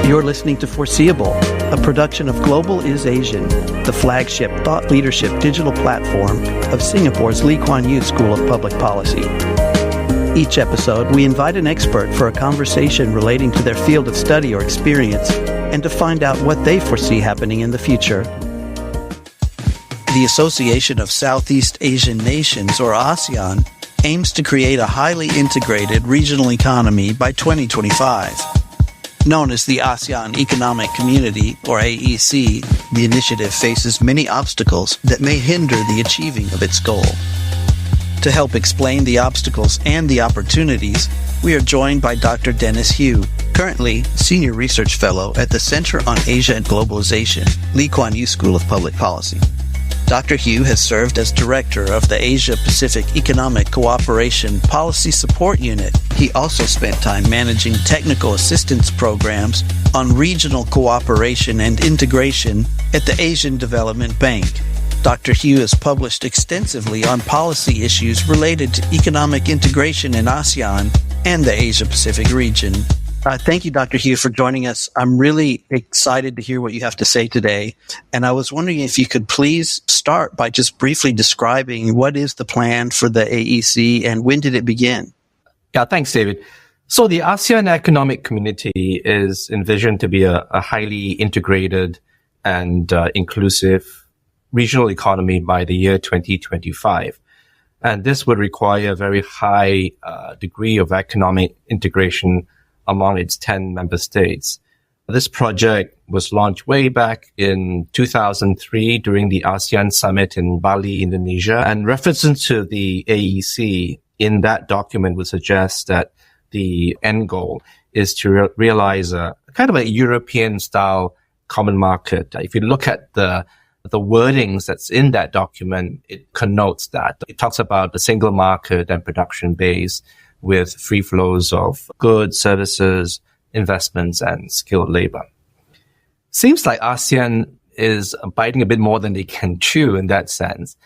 You're listening to Foreseeable, a production of Global is Asian, the flagship thought leadership digital platform of Singapore's Lee Kuan Yew School of Public Policy. Each episode, we invite an expert for a conversation relating to their field of study or experience and to find out what they foresee happening in the future. The Association of Southeast Asian Nations, or ASEAN, aims to create a highly integrated regional economy by 2025. Known as the ASEAN Economic Community, or AEC, the initiative faces many obstacles that may hinder the achieving of its goal. To help explain the obstacles and the opportunities, we are joined by Dr. Denis Hew, currently Senior Research Fellow at the Center on Asia and Globalisation, Lee Kuan Yew School of Public Policy. Dr. Hew has served as Director of the Asia-Pacific Economic Cooperation Policy Support Unit. He also spent time managing technical assistance programs on regional cooperation and integration at the Asian Development Bank. Dr. Hew has published extensively on policy issues related to economic integration in ASEAN and the Asia-Pacific region. Thank you, Dr. Hew, for joining us. I'm really excited to hear what you have to say today. And I was wondering if you could please start by just briefly describing what is the plan for the AEC and when did it begin? Yeah, thanks, David. So the ASEAN Economic Community is envisioned to be a highly integrated and inclusive regional economy by the year 2025. And this would require a very high degree of economic integration among its 10 member states. This project was launched way back in 2003 during the ASEAN Summit in Bali, Indonesia, and references to the AEC in that document would suggest that the end goal is to realize a kind of a European-style common market. If you look at the wordings that's in that document, it connotes that. It talks about the single market and production base with free flows of goods, services, investments, and skilled labor. Seems like ASEAN is biting a bit more than they can chew in that sense.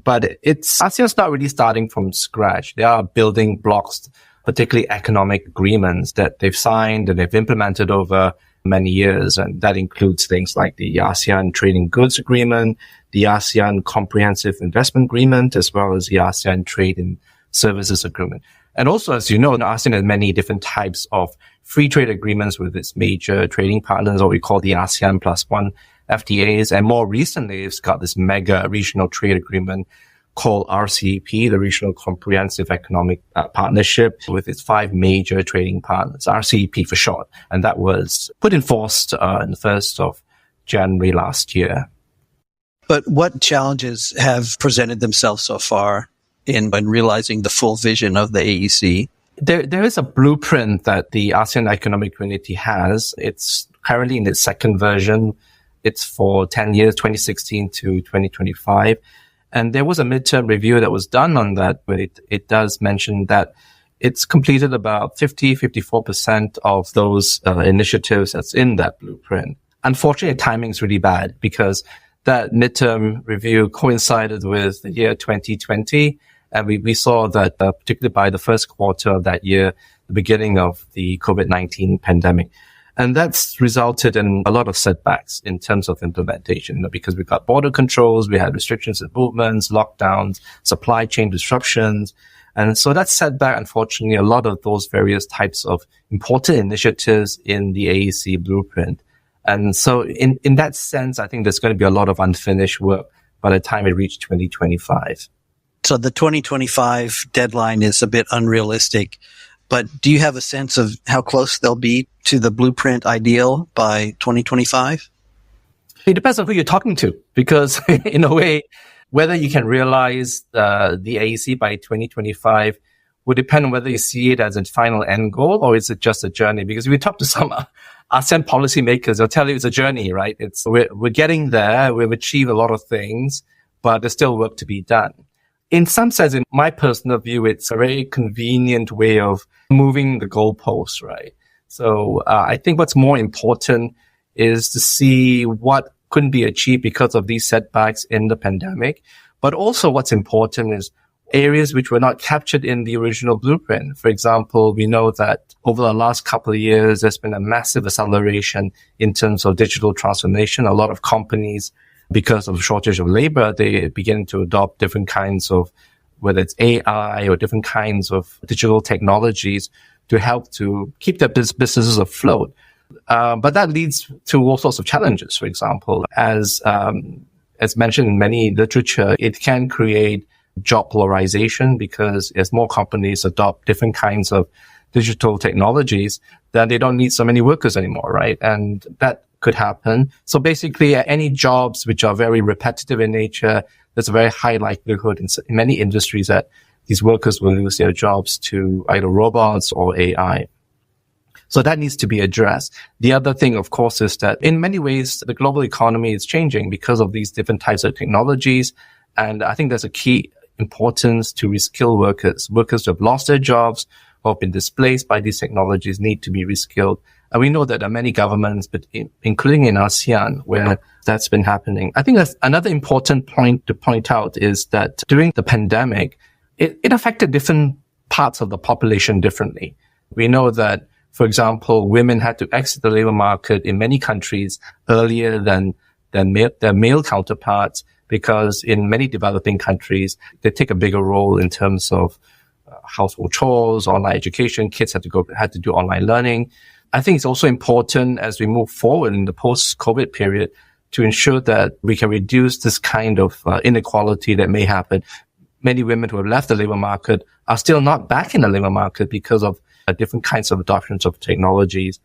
But ASEAN's not really starting from scratch. There are building blocks, particularly economic agreements that they've signed and they've implemented over many years. And that includes things like the ASEAN Trading Goods Agreement, the ASEAN Comprehensive Investment Agreement, as well as the ASEAN Trade and Services Agreement. And also, as you know, ASEAN has many different types of free trade agreements with its major trading partners, what we call the ASEAN Plus One FTAs. And more recently, it's got this mega regional trade agreement called RCEP, the Regional Comprehensive Economic Partnership, with its 5 major trading partners, RCEP for short. And that was put in force in the 1st of January last year. But what challenges have presented themselves so far in realizing the full vision of the AEC? There is a blueprint that the ASEAN Economic Community has. It's currently in its second version. It's for 10 years, 2016 to 2025. And there was a midterm review that was done on that, but it does mention that it's completed about 54% of those initiatives that's in that blueprint. Unfortunately, timing is really bad because that midterm review coincided with the year 2020. And we saw that particularly by the first quarter of that year, the beginning of the COVID-19 pandemic. And that's resulted in a lot of setbacks in terms of implementation, because we got border controls, we had restrictions in movements, lockdowns, supply chain disruptions. And so that set back, unfortunately, a lot of those various types of important initiatives in the AEC blueprint. And so in that sense, I think there's going to be a lot of unfinished work by the time we reach 2025. So the 2025 deadline is a bit unrealistic, but do you have a sense of how close they'll be to the blueprint ideal by 2025? It depends on who you're talking to, because in a way, whether you can realize the AEC by 2025 would depend on whether you see it as a final end goal or is it just a journey. Because if you talk to some ASEAN policymakers, they'll tell you it's a journey, right? We're getting there, we've achieved a lot of things, but there's still work to be done. In some sense, in my personal view, it's a very convenient way of moving the goalposts, right? So I think what's more important is to see what couldn't be achieved because of these setbacks in the pandemic. But also what's important is areas which were not captured in the original blueprint. For example, we know that over the last couple of years, there's been a massive acceleration in terms of digital transformation. A lot of companies, because of shortage of labor, they begin to adopt different kinds of, whether it's AI or different kinds of digital technologies to help to keep their businesses afloat. But that leads to all sorts of challenges. For example, as mentioned in many literature, it can create job polarization because as more companies adopt different kinds of digital technologies, then they don't need so many workers anymore, right? And that could happen. So basically, any jobs which are very repetitive in nature, there's a very high likelihood in many industries that these workers will lose their jobs to either robots or AI. So that needs to be addressed. The other thing, of course, is that in many ways, the global economy is changing because of these different types of technologies. And I think there's a key importance to reskill workers. Workers who have lost their jobs or have been displaced by these technologies need to be reskilled. And we know that there are many governments, but including in ASEAN, where that's been happening. I think that's another important point to point out is that during the pandemic, it affected different parts of the population differently. We know that, for example, women had to exit the labor market in many countries earlier than their male counterparts, because in many developing countries, they take a bigger role in terms of household chores, online education. Kids had to do online learning. I think it's also important as we move forward in the post-COVID period to ensure that we can reduce this kind of inequality that may happen. Many women who have left the labor market are still not back in the labor market because of different kinds of adoptions of technologies.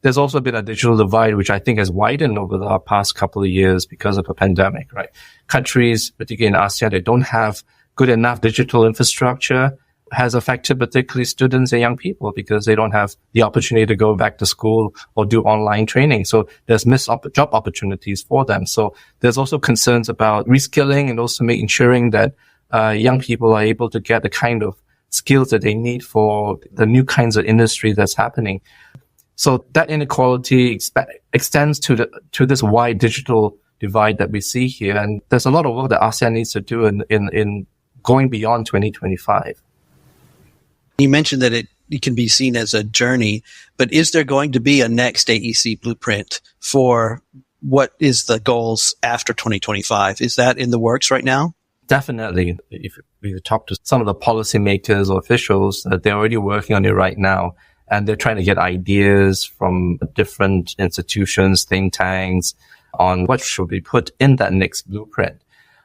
There's also been a digital divide, which I think has widened over the past couple of years because of the pandemic, right? Countries, particularly in ASEAN, that don't have good enough digital infrastructure has affected particularly students and young people because they don't have the opportunity to go back to school or do online training. So there's missed job opportunities for them. So there's also concerns about reskilling and also ensuring that young people are able to get the kind of skills that they need for the new kinds of industry that's happening. So that inequality extends to this wide digital divide that we see here. And there's a lot of work that ASEAN needs to do in going beyond 2025. You mentioned that it can be seen as a journey, but is there going to be a next AEC blueprint for what is the goals after 2025? Is that in the works right now? Definitely. If we talk to some of the policymakers or officials, they're already working on it right now. And they're trying to get ideas from different institutions, think tanks, on what should be put in that next blueprint.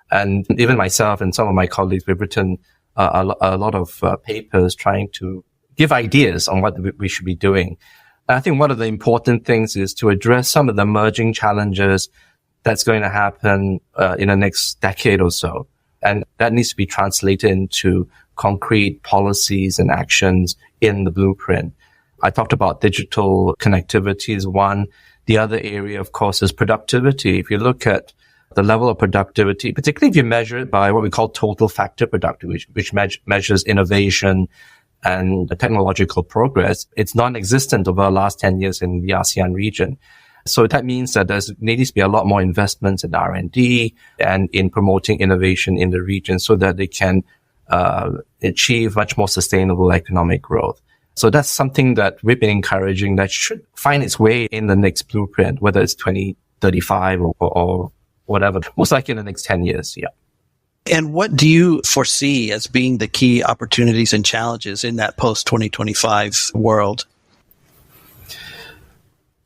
And even myself and some of my colleagues, we've written a lot of papers trying to give ideas on what we should be doing. And I think one of the important things is to address some of the emerging challenges that's going to happen in the next decade or so. And that needs to be translated into concrete policies and actions in the blueprint. I talked about digital connectivity is one. The other area, of course, is productivity. If you look at the level of productivity, particularly if you measure it by what we call total factor productivity, which measures innovation and technological progress, it's non-existent over the last 10 years in the ASEAN region. So that means that there needs to be a lot more investments in R&D and in promoting innovation in the region so that they can achieve much more sustainable economic growth. So that's something that we've been encouraging that should find its way in the next blueprint, whether it's 2035 or whatever, most likely in the next 10 years. Yeah. And what do you foresee as being the key opportunities and challenges in that post-2025 world?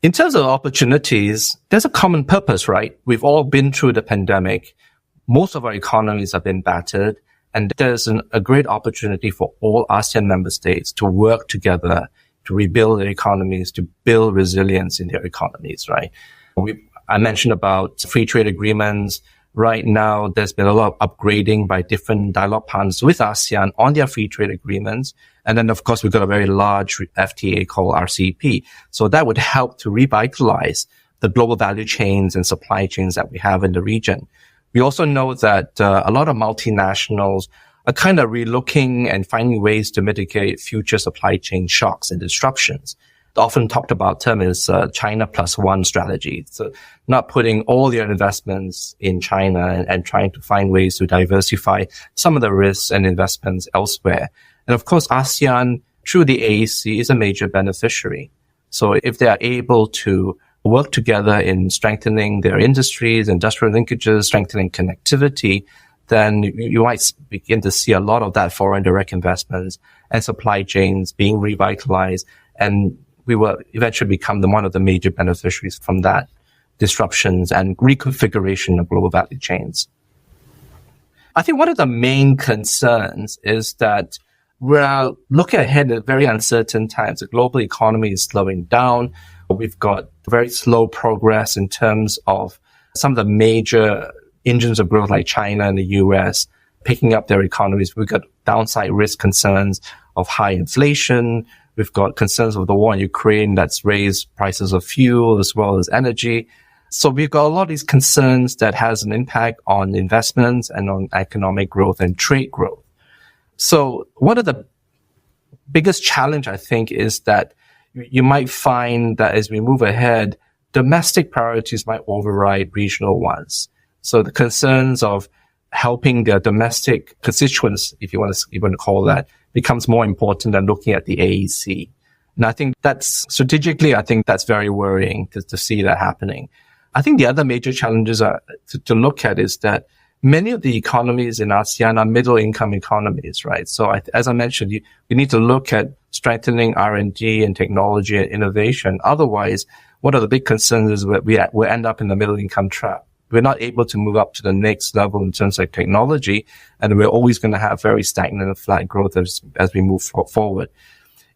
In terms of opportunities, there's a common purpose, right? We've all been through the pandemic. Most of our economies have been battered. And there's a great opportunity for all ASEAN member states to work together to rebuild their economies, to build resilience in their economies, right? I mentioned about free trade agreements. Right now, there's been a lot of upgrading by different dialogue partners with ASEAN on their free trade agreements. And then, of course, we've got a very large FTA called RCEP. So that would help to revitalize the global value chains and supply chains that we have in the region. We also know that a lot of multinationals are kind of relooking and finding ways to mitigate future supply chain shocks and disruptions. the often talked about term is China plus one strategy. So not putting all your investments in China and trying to find ways to diversify some of the risks and investments elsewhere. And of course, ASEAN, through the AEC, is a major beneficiary. So if they are able to work together in strengthening their industries, industrial linkages, strengthening connectivity, then you might begin to see a lot of that foreign direct investments and supply chains being revitalized. And we will eventually become one of the major beneficiaries from that disruptions and reconfiguration of global value chains. I think one of the main concerns is that we're looking ahead at very uncertain times. The global economy is slowing down. We've got very slow progress in terms of some of the major engines of growth like China and the US picking up their economies. We've got downside risk concerns of high inflation. We've got concerns of the war in Ukraine that's raised prices of fuel as well as energy. So we've got a lot of these concerns that has an impact on investments and on economic growth and trade growth. So one of the biggest challenge, I think, is that you might find that as we move ahead, domestic priorities might override regional ones. So the concerns of helping their domestic constituents, if you want to call that, becomes more important than looking at the AEC. And I think that's strategically, I think that's very worrying to see that happening. I think the other major challenges to look at is that many of the economies in ASEAN are middle income economies, right? So as I mentioned, we need to look at strengthening R&D and technology and innovation. Otherwise, one of the big concerns is that we'll end up in the middle income trap. We're not able to move up to the next level in terms of technology, and we're always going to have very stagnant and flat growth as we move forward.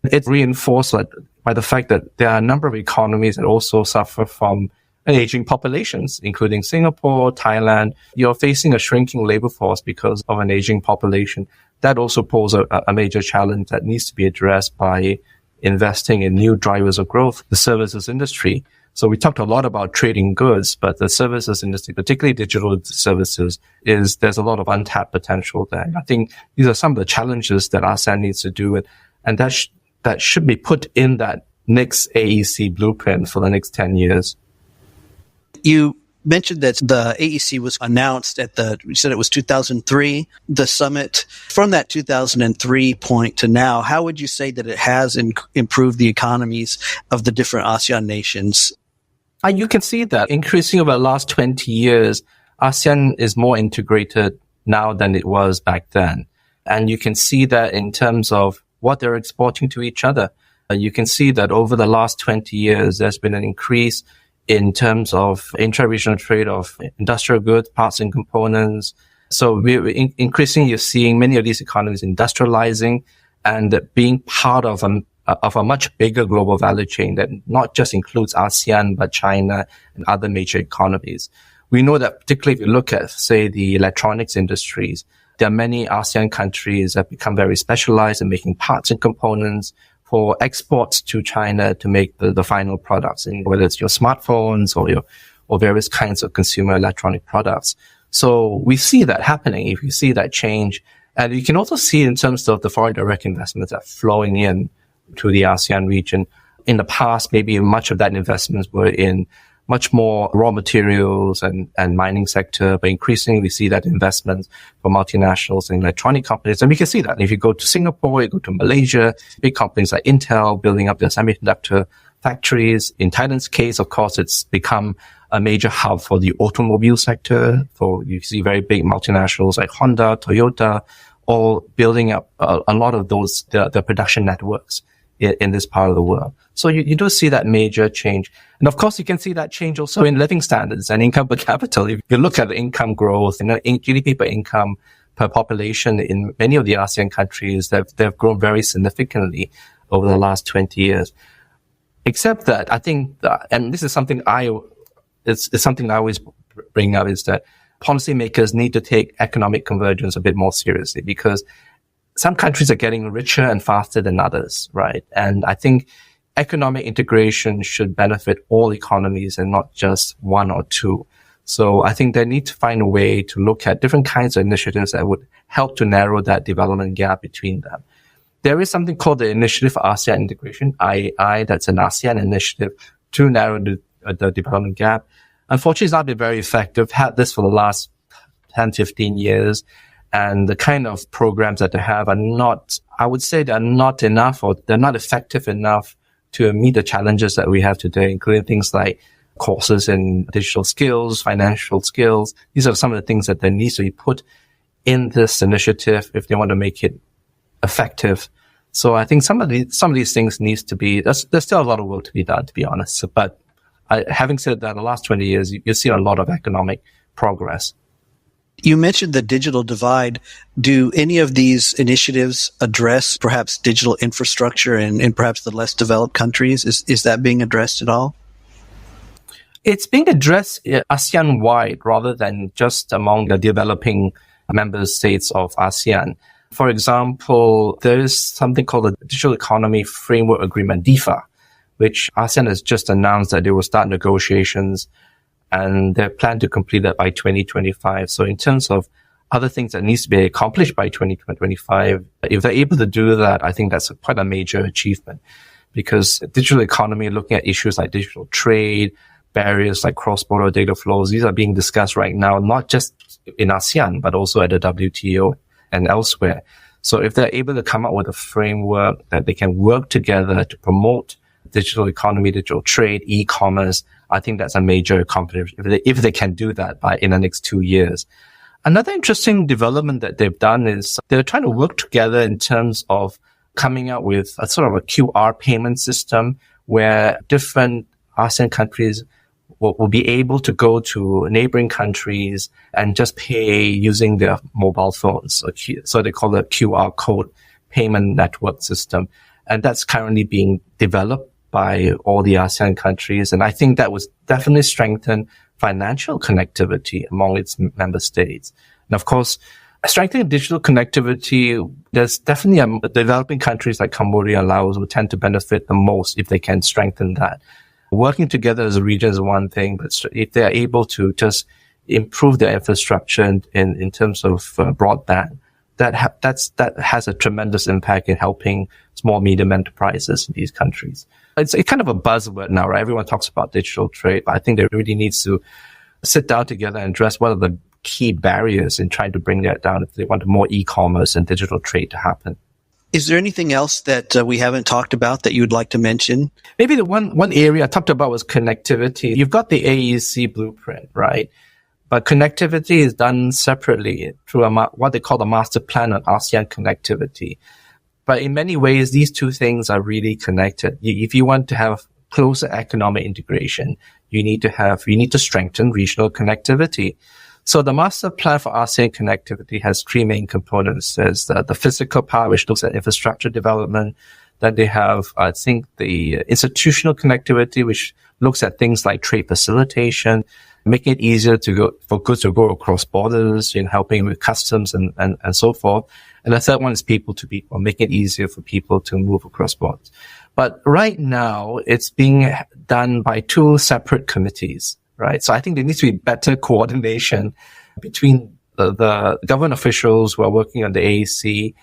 It's reinforced by the fact that there are a number of economies that also suffer from an aging populations, including Singapore, Thailand. You're facing a shrinking labor force because of an aging population. That also poses a major challenge that needs to be addressed by investing in new drivers of growth, the services industry. So we talked a lot about trading goods, but the services industry, particularly digital services, there's a lot of untapped potential there. I think these are some of the challenges that ASEAN needs to do, and that should be put in that next AEC blueprint for the next 10 years. You mentioned that the AEC was announced you said it was 2003, the summit. From that 2003 point to now, how would you say that it has improved the economies of the different ASEAN nations? You can see that increasing over the last 20 years, ASEAN is more integrated now than it was back then. And you can see that in terms of what they're exporting to each other. You can see that over the last 20 years, there's been an increase in terms of intra-regional trade of industrial goods, parts and components. So we're increasingly you're seeing many of these economies industrializing and being part of a much bigger global value chain that not just includes ASEAN, but China and other major economies. We know that particularly if you look at, say, the electronics industries, there are many ASEAN countries that become very specialized in making parts and components for exports to China to make the final products, and whether it's your smartphones or various kinds of consumer electronic products. So we see that happening. If you see that change, and you can also see in terms of the foreign direct investments that are flowing in to the ASEAN region. In the past, maybe much of that investments were in much more raw materials and mining sector, but increasingly we see that investments for multinationals and electronic companies. And we can see that. If you go to Singapore, you go to Malaysia, big companies like Intel building up their semiconductor factories. In Thailand's case, of course, it's become a major hub for the automobile sector. You see very big multinationals like Honda, Toyota, all building up a lot of those, the production networks in this part of the world. So you do see that major change. And of course, you can see that change also in living standards and income per capita. If you look at the income growth, GDP per income per population in many of the ASEAN countries, they've grown very significantly over the last 20 years. Except that I think, and this is something it's something I always bring up, is that policymakers need to take economic convergence a bit more seriously, because some countries are getting richer and faster than others, right? And I think economic integration should benefit all economies and not just one or two. So I think they need to find a way to look at different kinds of initiatives that would help to narrow that development gap between them. There is something called the Initiative for ASEAN Integration, IAI, that's an ASEAN initiative to narrow the development gap. Unfortunately, it's not been very effective. Had this for the last 10, 15 years. And the kind of programs that they have are not, I would say they're not enough, or they're not effective enough to meet the challenges that we have today, including things like courses in digital skills, financial skills. These are some of the things that there needs to be put in this initiative if they want to make it effective. So I think some of these things needs to be, there's still a lot of work to be done, to be honest. But having said that, the last 20 years, you see a lot of economic progress. You mentioned the digital divide. Do any of these initiatives address perhaps digital infrastructure in perhaps the less developed countries? Is that being addressed at all? It's being addressed ASEAN-wide rather than just among the developing member states of ASEAN. For example, there is something called the Digital Economy Framework Agreement, DIFA, which ASEAN has just announced that they will start negotiations, and they plan to complete that by 2025. So in terms of other things that needs to be accomplished by 2025, if they're able to do that, I think that's quite a major achievement, because digital economy, looking at issues like digital trade, barriers like cross-border data flows, these are being discussed right now, not just in ASEAN, but also at the WTO and elsewhere. So if they're able to come up with a framework that they can work together to promote digital economy, digital trade, e-commerce, I think that's a major accomplishment if they can do that in the next 2 years. Another interesting development that they've done is they're trying to work together in terms of coming up with a sort of a QR payment system where different ASEAN countries will be able to go to neighboring countries and just pay using their mobile phones. So they call it QR code payment network system. And that's currently being developed by all the ASEAN countries. And I think that would definitely strengthen financial connectivity among its member states. And of course, strengthening digital connectivity, there's definitely developing countries like Cambodia and Laos will tend to benefit the most if they can strengthen that. Working together as a region is one thing, but if they're able to just improve their infrastructure in terms of broadband, that has a tremendous impact in helping small, medium enterprises in these countries. It's kind of a buzzword now, right? Everyone talks about digital trade, but I think they really needs to sit down together and address what are the key barriers in trying to bring that down if they want more e-commerce and digital trade to happen. Is there anything else that we haven't talked about that you'd like to mention? Maybe the one area I talked about was connectivity. You've got the AEC blueprint, right? But connectivity is done separately through what they call the master plan on ASEAN connectivity. But in many ways, these two things are really connected. If you want to have closer economic integration, you need to strengthen regional connectivity. So the master plan for ASEAN connectivity has three main components. There's the physical part, which looks at infrastructure development. Then they have, I think, the institutional connectivity, which looks at things like trade facilitation, making it easier for goods to go across borders, helping with customs and so forth. And the third one is people to people, making it easier for people to move across borders. But right now, it's being done by two separate committees, right? So I think there needs to be better coordination between the government officials who are working on the AEC,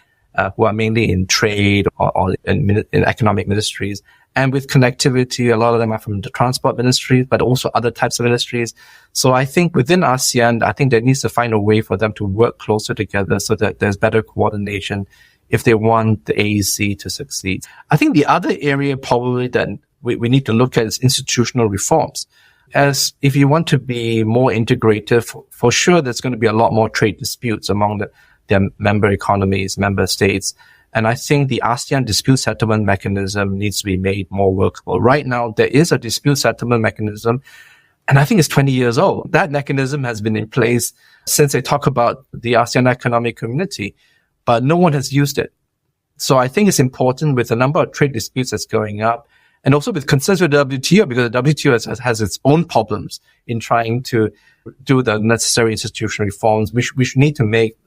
who are mainly in trade or in economic ministries, and with connectivity. A lot of them are from the transport ministries, but also other types of ministries. So I think within ASEAN, I think there needs to find a way for them to work closer together so that there's better coordination if they want the AEC to succeed. I think the other area probably that we need to look at is institutional reforms. As if you want to be more integrated, for sure there's going to be a lot more trade disputes among their member economies, member states. And I think the ASEAN dispute settlement mechanism needs to be made more workable. Right now, there is a dispute settlement mechanism, and I think it's 20 years old. That mechanism has been in place since they talk about the ASEAN Economic Community, but no one has used it. So I think it's important with the number of trade disputes that's going up, and also with concerns with the WTO, because the WTO has its own problems in trying to do the necessary institutional reforms, which need to make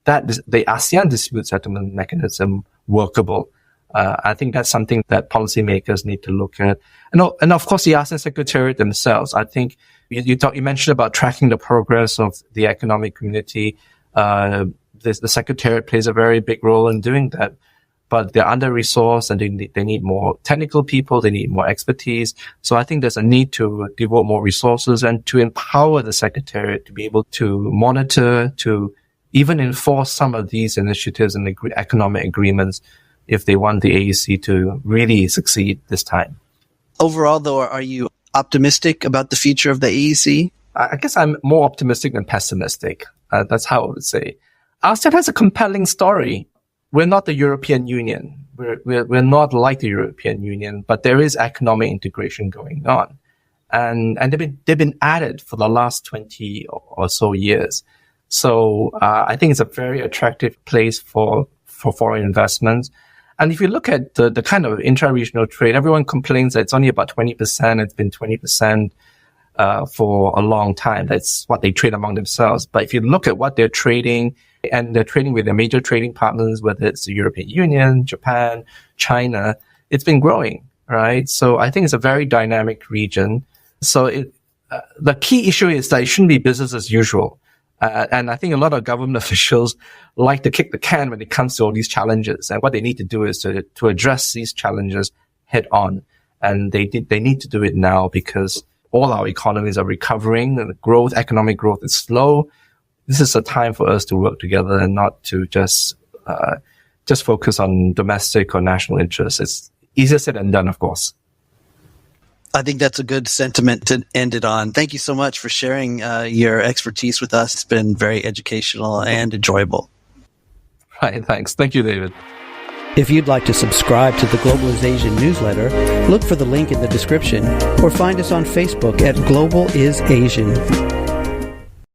the ASEAN dispute settlement mechanism workable. I think that's something that policymakers need to look at. And of course, the ASEAN Secretariat themselves. I think you mentioned about tracking the progress of the economic community. The Secretariat plays a very big role in doing that. but they're under-resourced and they need more technical people, they need more expertise. So I think there's a need to devote more resources and to empower the Secretariat to be able to monitor, to even enforce some of these initiatives and economic agreements if they want the AEC to really succeed this time. Overall, though, are you optimistic about the future of the AEC? I guess I'm more optimistic than pessimistic. That's how I would say. ASEAN has a compelling story. We're not the European Union. We're not like the European Union, but there is economic integration going on. And they've been at it for the last 20 or so years. So, I think it's a very attractive place for foreign investments. And if you look at the kind of intra-regional trade, everyone complains that it's only about 20%. It's been 20%, for a long time. That's what they trade among themselves. But if you look at what they're trading, and they're trading with their major trading partners, whether it's the European Union, Japan, China, it's been growing, right? So I think it's a very dynamic region. So the key issue is that it shouldn't be business as usual. And I think a lot of government officials like to kick the can when it comes to all these challenges. And what they need to do is to address these challenges head on. And they need to do it now because all our economies are recovering and the economic growth is slow. This is a time for us to work together and not to just focus on domestic or national interests. It's easier said than done, of course. I think that's a good sentiment to end it on. Thank you so much for sharing your expertise with us. It's been very educational and enjoyable. Right, thanks. Thank you, David. If you'd like to subscribe to the Globalization newsletter, look for the link in the description or find us on Facebook at Global is Asian.